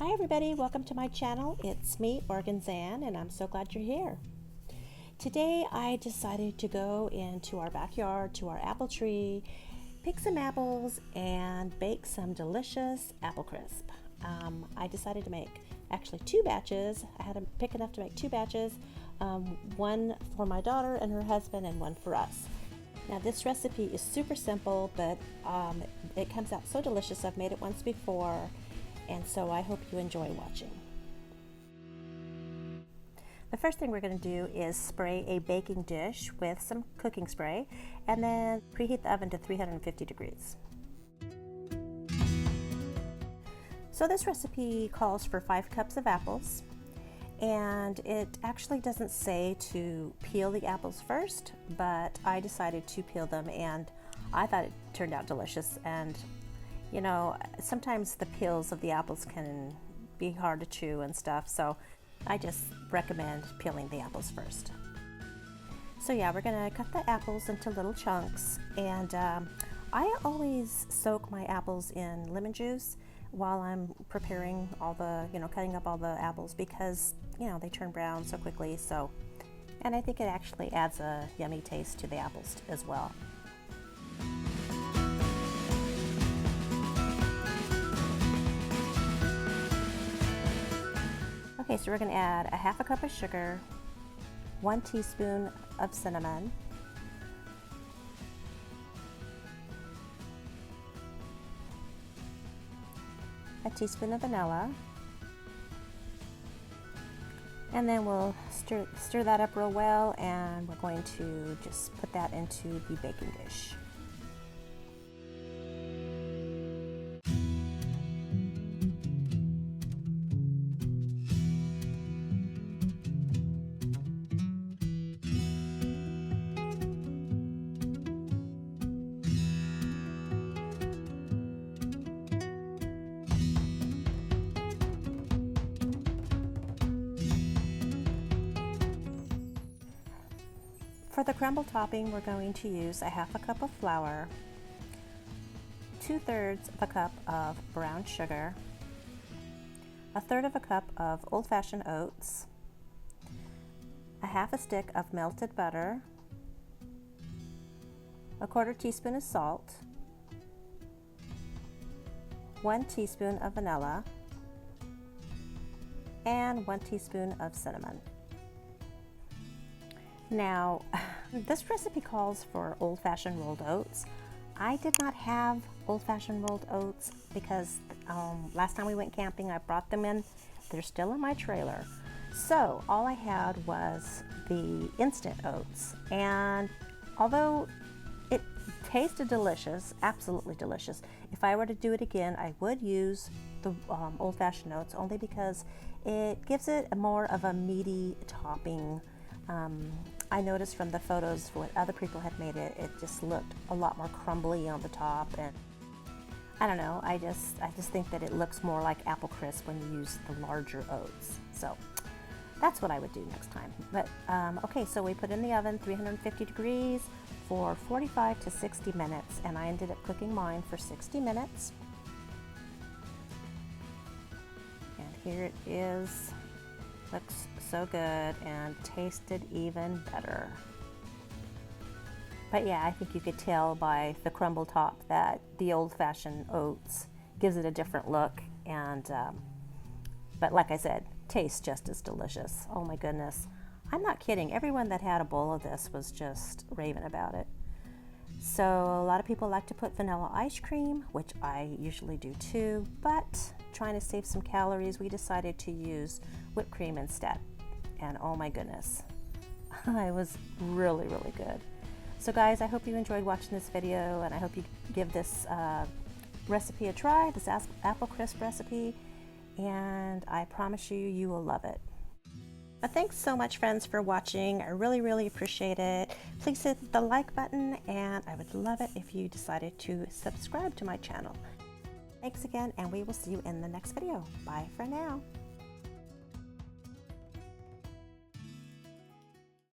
Hi everybody, welcome to my channel. It's me, Organzan, and I'm so glad you're here. Today I decided to go into our backyard to our apple tree, pick some apples, and bake some delicious apple crisp. I decided to make actually two batches. I had to pick enough to make two batches, one for my daughter and her husband and one for us. Now this recipe is super simple, but it comes out so delicious. I've made it once before, and so I hope you enjoy watching. The first thing we're going to do is spray a baking dish with some cooking spray and then preheat the oven to 350 degrees. So this recipe calls for 5 cups of apples, and it actually doesn't say to peel the apples first, but I decided to peel them and I thought it turned out delicious. And you know, sometimes the peels of the apples can be hard to chew and stuff, so I just recommend peeling the apples first. So yeah, we're gonna cut the apples into little chunks, and I always soak my apples in lemon juice while I'm preparing all the, cutting up all the apples, because, they turn brown so quickly. So, and I think it actually adds a yummy taste to the apples as well. Okay, so we're going to add a half a cup of sugar, 1 teaspoon of cinnamon, a teaspoon of vanilla, and then we'll stir that up real well, and we're going to just put that into the baking dish. For the crumble topping, we're going to use a half a cup of flour, 2/3 of a cup of brown sugar, 1/3 of a cup of Old Fashioned Oats, a half a stick of melted butter, 1/4 teaspoon of salt, 1 teaspoon of vanilla, and 1 teaspoon of cinnamon. Now, this recipe calls for old-fashioned rolled oats. I did not have old-fashioned rolled oats because last time we went camping, I brought them in. They're still in my trailer. So all I had was the instant oats. And although it tasted delicious, absolutely delicious, if I were to do it again, I would use the old-fashioned oats, only because it gives it more of a meaty topping. I noticed from the photos what other people had made it, it just looked a lot more crumbly on the top, and I don't know, I just think that it looks more like apple crisp when you use the larger oats. So that's what I would do next time. But okay, so we put in the oven 350 degrees for 45 to 60 minutes, and I ended up cooking mine for 60 minutes. And here it is. Looks so good and tasted even better. But yeah, I think you could tell by the crumble top that the old-fashioned oats gives it a different look, and but like I said, tastes just as delicious. Oh my goodness, I'm not kidding. Everyone that had a bowl of this was just raving about it. So a lot of people like to put vanilla ice cream, which I usually do too, but trying to save some calories, we decided to use whipped cream instead. And oh my goodness, it was really, really good. So guys, I hope you enjoyed watching this video, and I hope you give this recipe a try, this apple crisp recipe, and I promise you, you will love it. But thanks so much, friends, for watching. I really, really appreciate it. Please hit the like button, and I would love it if you decided to subscribe to my channel. Thanks again, and we will see you in the next video. Bye for now.